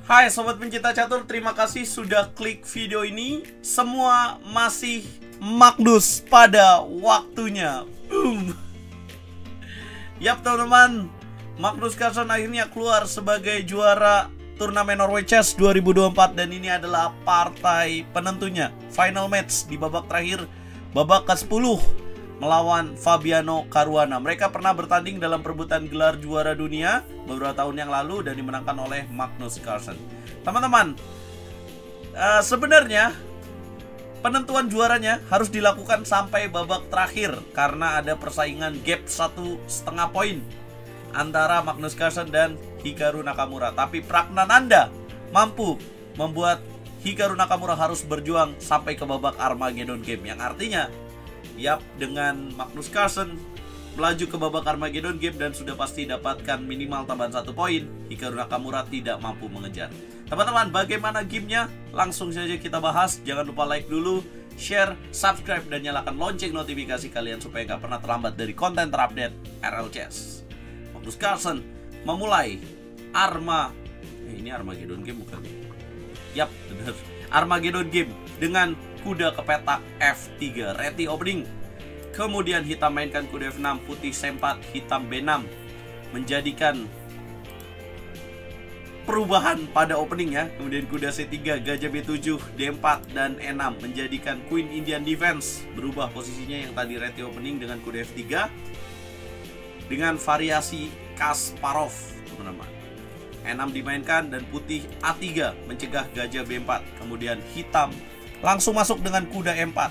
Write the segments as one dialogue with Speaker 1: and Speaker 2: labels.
Speaker 1: Hai Sobat Pencinta Catur, terima kasih sudah klik video ini. Semua masih Magnus pada waktunya. Yap teman-teman, Magnus Carlsen akhirnya keluar sebagai juara turnamen Norway Chess 2024. Dan ini adalah partai penentunya, final match di babak terakhir, babak ke-10 melawan Fabiano Caruana. Mereka pernah bertanding dalam perebutan gelar juara dunia beberapa tahun yang lalu dan dimenangkan oleh Magnus Carlsen. Teman-teman, sebenarnya penentuan juaranya harus dilakukan sampai babak terakhir karena ada persaingan gap 1,5 poin antara Magnus Carlsen dan Hikaru Nakamura. Tapi Praggnanandhaa mampu membuat Hikaru Nakamura harus berjuang sampai ke babak Armageddon Game, yang artinya dengan Magnus Carlsen melaju ke babak Armageddon Game dan sudah pasti dapatkan minimal tambahan 1 poin, Hikaru Nakamura tidak mampu mengejar. Teman-teman, bagaimana gamenya? Langsung saja kita bahas. Jangan lupa like dulu, share, subscribe, dan nyalakan lonceng notifikasi kalian supaya nggak pernah terlambat dari konten terupdate RL Chess. Magnus Carlsen memulai ini Armageddon Game bukan? Yap, benar. Armageddon Game dengan kuda ke petak F3, ready opening. Kemudian hitam mainkan kuda F6, putih C4, hitam B6, menjadikan perubahan pada opening ya. Kemudian kuda C3, gajah B7, D4, dan E6, menjadikan Queen Indian Defense. Berubah posisinya yang tadi ready opening dengan kuda F3 dengan variasi Kasparov, teman-teman. E6 dimainkan dan putih A3 mencegah gajah B4. Kemudian hitam langsung masuk dengan kuda M4.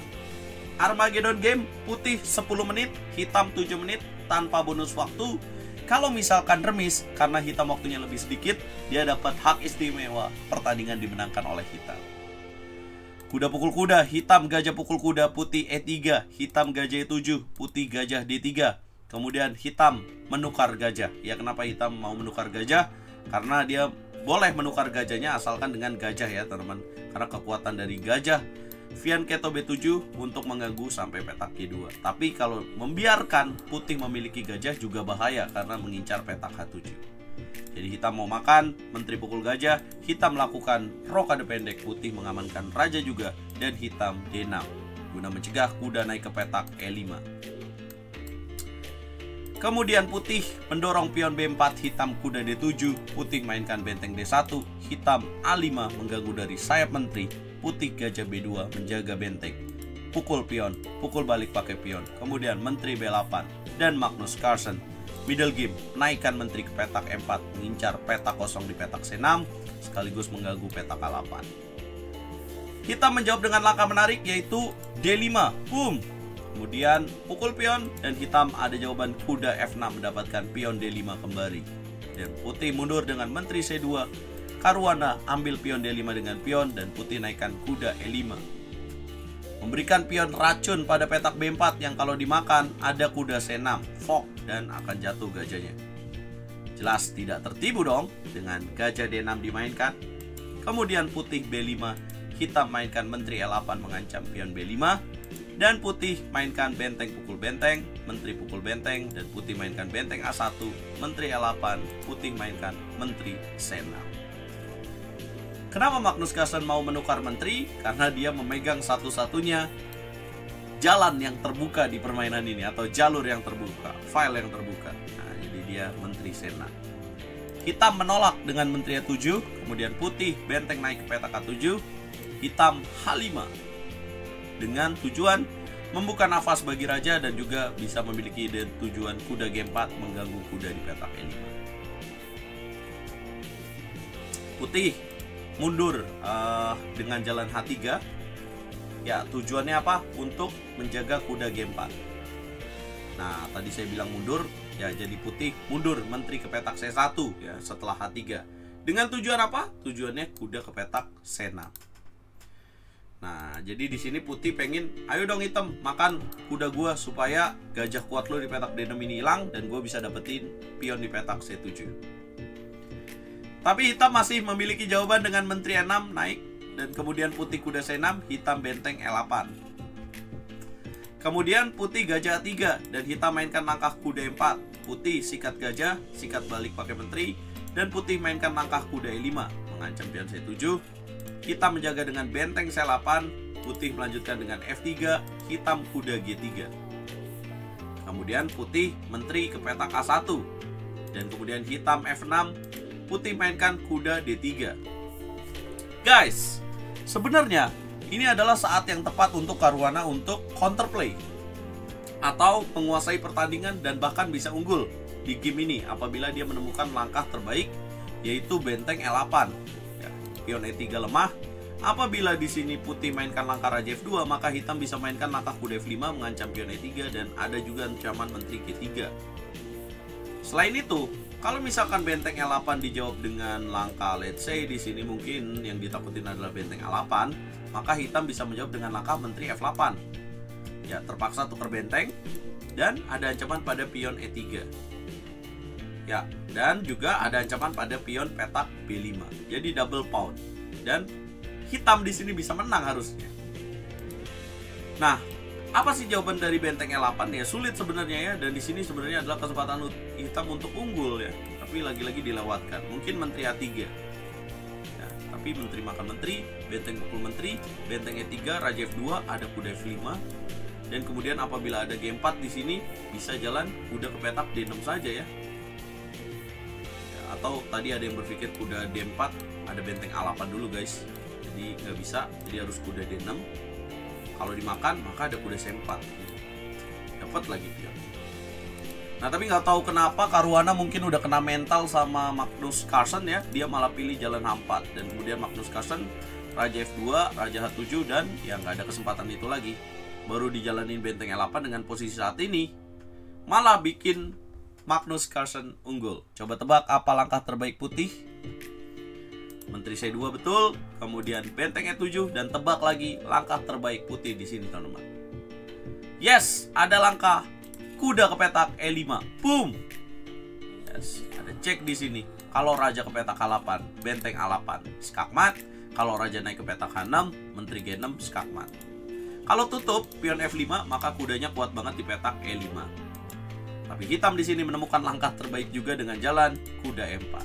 Speaker 1: Armageddon Game, putih 10 menit, hitam 7 menit tanpa bonus waktu. Kalau misalkan remis, karena hitam waktunya lebih sedikit, dia dapat hak istimewa, pertandingan dimenangkan oleh hitam. Kuda pukul kuda, hitam gajah pukul kuda, putih E3, hitam gajah E7, putih gajah D3. Kemudian hitam menukar gajah. Ya, kenapa hitam mau menukar gajah? Karena dia boleh menukar gajahnya asalkan dengan gajah ya teman-teman. Karena kekuatan dari gajah Fianchetto B7 untuk mengganggu sampai petak G2. Tapi kalau membiarkan putih memiliki gajah juga bahaya karena mengincar petak H7. Jadi hitam mau makan, menteri pukul gajah, hitam melakukan rokade pendek, putih mengamankan raja juga, dan hitam D6 guna mencegah kuda naik ke petak E5. Kemudian putih mendorong pion B4, hitam kuda D7, putih mainkan benteng D1, hitam A5 mengganggu dari sayap menteri, putih gajah B2 menjaga benteng, pukul pion, pukul balik pakai pion, kemudian menteri B8, dan Magnus Carlsen middle game, naikkan menteri ke petak E4, mengincar petak kosong di petak C6, sekaligus mengganggu petak A8. Hitam menjawab dengan langkah menarik yaitu D5, boom. Kemudian pukul pion dan hitam ada jawaban kuda F6 mendapatkan pion D5 kembali. Dan putih mundur dengan menteri C2. Caruana ambil pion D5 dengan pion dan putih naikkan kuda E5. Memberikan pion racun pada petak B4 yang kalau dimakan ada kuda C6, fork, dan akan jatuh gajahnya. Jelas tidak tertipu dong dengan gajah D6 dimainkan. Kemudian putih B5, hitam mainkan menteri L8 mengancam pion B5. Dan putih mainkan benteng pukul benteng, menteri pukul benteng, dan putih mainkan benteng A1, menteri L8, putih mainkan menteri C6. Kenapa Magnus Carlsen mau menukar menteri? Karena dia memegang satu-satunya jalan yang terbuka di permainan ini, atau jalur yang terbuka, file yang terbuka. Nah, jadi dia menteri C6. Hitam menolak dengan menteri A7, kemudian putih benteng naik ke petak A7, hitam H5. Dengan tujuan membuka nafas bagi raja dan juga bisa memiliki tujuan kuda G4 mengganggu kuda di petak E5. Putih mundur dengan jalan H3. Ya, tujuannya apa? Untuk menjaga kuda G4. Nah, tadi saya bilang mundur, ya jadi putih mundur menteri ke petak C1 ya setelah H3. Dengan tujuan apa? Tujuannya kuda ke petak C6. Nah, jadi di sini putih pengen, ayo dong hitam, makan kuda gua supaya gajah kuat lo di petak D6 ini hilang dan gua bisa dapetin pion di petak C7. Tapi hitam masih memiliki jawaban dengan menteri E6 naik dan kemudian putih kuda C6, hitam benteng E8. Kemudian putih gajah A3 dan hitam mainkan langkah kuda E4. Putih sikat gajah, sikat balik pakai menteri, dan putih mainkan langkah kuda E5 mengancam pion C7. Hitam menjaga dengan benteng C8, putih melanjutkan dengan F3, hitam kuda G3. Kemudian putih menteri ke petak A1. Dan kemudian hitam F6, putih mainkan kuda D3. Guys, sebenarnya ini adalah saat yang tepat untuk Caruana untuk counterplay atau menguasai pertandingan dan bahkan bisa unggul di game ini apabila dia menemukan langkah terbaik, yaitu benteng E8. Ya, pion E3 lemah. Apabila di sini putih mainkan langkah raja F2, maka hitam bisa mainkan langkah kuda F5 mengancam pion E3 dan ada juga ancaman menteri G3. Selain itu, kalau misalkan benteng E8 dijawab dengan langkah let's say di sini mungkin yang ditakutin adalah benteng A8, maka hitam bisa menjawab dengan langkah menteri F8. Ya, terpaksa tukar benteng dan ada ancaman pada pion E3. Ya, dan juga ada ancaman pada pion petak B5. Jadi double pawn. Dan hitam di sini bisa menang harusnya. Nah, apa sih jawaban dari benteng E8 ya? Sulit sebenarnya ya, dan di sini sebenarnya adalah kesempatan hitam untuk unggul ya. Tapi lagi-lagi dilewatkan. Mungkin menteri A3. Ya, tapi menteri makan menteri, benteng pukul menteri, benteng E3, raja F2, ada kuda F5. Dan kemudian apabila ada G4 di sini bisa jalan kuda ke petak D6 saja ya. Atau tadi ada yang berpikir kuda D4, ada benteng A8 dulu guys. Jadi nggak bisa, jadi harus kuda D6. Kalau dimakan maka ada kuda C4. Dapat lagi pion. Nah, tapi nggak tahu kenapa Caruana mungkin udah kena mental sama Magnus Carlsen ya. Dia malah pilih jalan H4 dan kemudian Magnus Carlsen raja F2, raja H7 dan ya nggak ada kesempatan itu lagi. Baru dijalanin benteng E8 dengan posisi saat ini malah bikin Magnus Carlsen unggul. Coba tebak apa langkah terbaik putih? Menteri C2 betul, kemudian benteng E7 dan tebak lagi langkah terbaik putih di sini teman-teman. Yes, ada langkah kuda ke petak E5. Boom. Yes, ada cek di sini. Kalau raja ke petak A8, benteng A8, skakmat. Kalau raja naik ke petak H6, menteri G6, skakmat. Kalau tutup pion F5, maka kudanya kuat banget di petak E5. Tapi hitam di sini menemukan langkah terbaik juga dengan jalan kuda E4.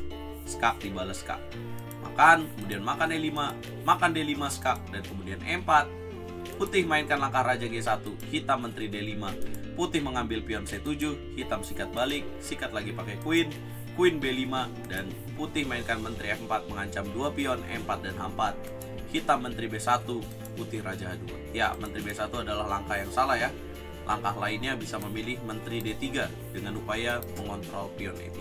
Speaker 1: Skak dibalas skak. Makan, kemudian makan E5, makan D5 skak, dan kemudian E4. Putih mainkan langkah raja G1, hitam menteri D5. Putih mengambil pion C7, hitam sikat balik, sikat lagi pakai queen, queen B5, dan putih mainkan menteri F4 mengancam dua pion E4 dan H4. Hitam menteri B1, putih raja H2. Ya, menteri B1 adalah langkah yang salah ya. Langkah lainnya bisa memilih menteri D3 dengan upaya mengontrol pion E3.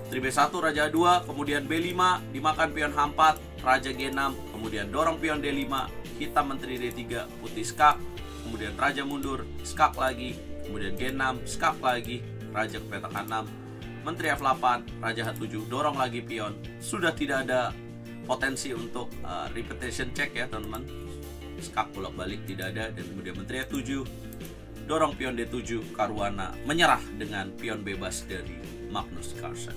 Speaker 1: Menteri B1, raja A2, kemudian B5, dimakan pion H4, raja G6, kemudian dorong pion D5, hitam menteri D3, putih skak, kemudian raja mundur, skak lagi, kemudian G6, skak lagi, raja ke petak H6, menteri F8, raja H7, dorong lagi pion. Sudah tidak ada potensi untuk repetition check ya teman-teman. Skak bolak-balik tidak ada, dan kemudian menteri E7, dorong pion D7, Caruana menyerah dengan pion bebas dari Magnus Carlsen.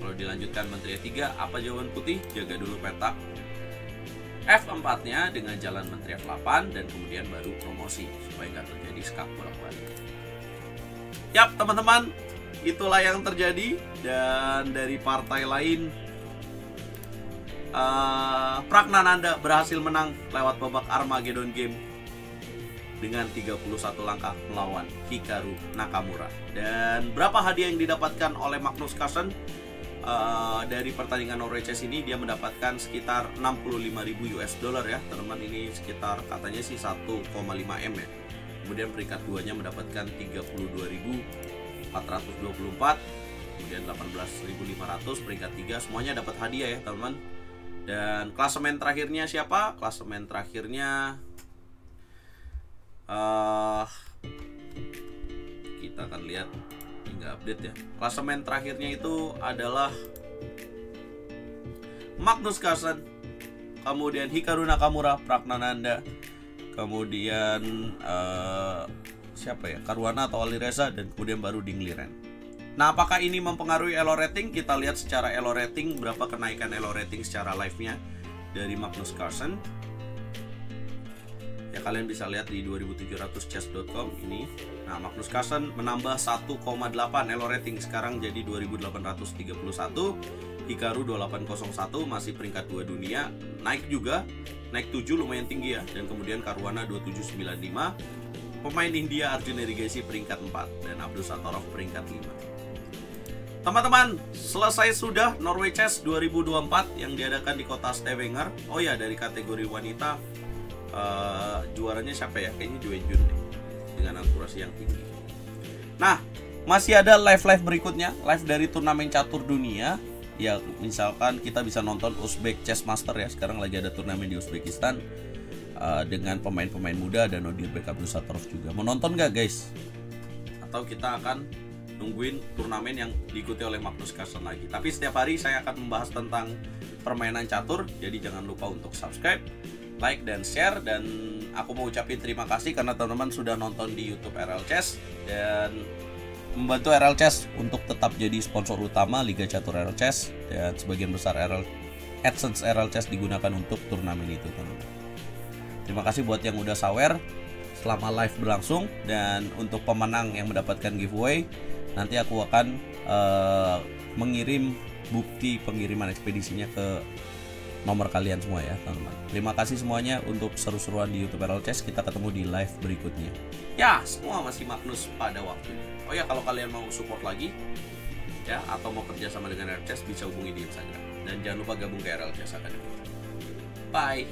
Speaker 1: Kalau dilanjutkan menteri E3, apa jawaban putih? Jaga dulu petak F4-nya dengan jalan menteri F8 dan kemudian baru promosi supaya nggak terjadi skak bolak-balik. Yap teman-teman, itulah yang terjadi. Dan dari partai lain, Pragnananda berhasil menang lewat babak Armageddon Game dengan 31 langkah melawan Hikaru Nakamura. Dan berapa hadiah yang didapatkan oleh Magnus Carlsen? Dari pertandingan no chess ini dia mendapatkan sekitar 65.000 US dollar ya teman-teman. Ini sekitar katanya sih 1,5 M ya. Kemudian peringkat 2-nya mendapatkan 32.424, kemudian 18.500. Peringkat 3 semuanya dapat hadiah ya teman-teman. Dan klasemen terakhirnya siapa? Klasemen terakhirnya kita akan lihat, nggak update ya. Klasemen terakhirnya itu adalah Magnus Carlsen, kemudian Hikaru Nakamura, Pragnananda, kemudian siapa ya, Caruana atau Alireza, dan kemudian baru Ding Liren. Nah, apakah ini mempengaruhi elo rating? Kita lihat secara elo rating, berapa kenaikan elo rating secara live-nya dari Magnus Carlsen. Ya, kalian bisa lihat di 2700chess.com ini. Nah, Magnus Carlsen menambah 1,8 elo rating, sekarang jadi 2831. Hikaru 2801 masih peringkat 2 dunia, naik juga, naik 7 lumayan tinggi ya. Dan kemudian Caruana 2795, pemain India Arjun Erigasi peringkat 4 dan Abdul Sattorov peringkat 5. Teman-teman, selesai sudah Norway Chess 2024 yang diadakan di kota Stavanger. Oh ya, dari kategori wanita juaranya siapa ya? Kayaknya Jue Jun deh, dengan akurasi yang tinggi. Nah, masih ada live berikutnya, live dari turnamen catur dunia. Ya, misalkan kita bisa nonton Uzbek Chess Master ya. Sekarang lagi ada turnamen di Uzbekistan dengan pemain-pemain muda dan Nodirbek Abdul Sattorov juga. Mau nonton gak guys? Atau kita akan nungguin turnamen yang diikuti oleh Magnus Carlsen lagi. Tapi setiap hari saya akan membahas tentang permainan catur. Jadi jangan lupa untuk subscribe, like, dan share. Dan aku mau ucapin terima kasih karena teman-teman sudah nonton di YouTube RL Chess dan membantu RL Chess untuk tetap jadi sponsor utama Liga Catur RL Chess. Dan sebagian besar AdSense RL Chess digunakan untuk turnamen itu, teman-teman. Terima kasih buat yang udah sawer selama live berlangsung. Dan untuk pemenang yang mendapatkan giveaway, nanti aku akan mengirim bukti pengiriman ekspedisinya ke nomor kalian semua ya, teman-teman. Terima kasih semuanya untuk seru-seruan di YouTube RL Chess. Kita ketemu di live berikutnya. Ya, semua masih Magnus pada waktunya. Oh ya, kalau kalian mau support lagi ya, atau mau kerja sama dengan RL Chess, bisa hubungi di Instagram. Dan jangan lupa gabung ke RL Chess Academy. Bye.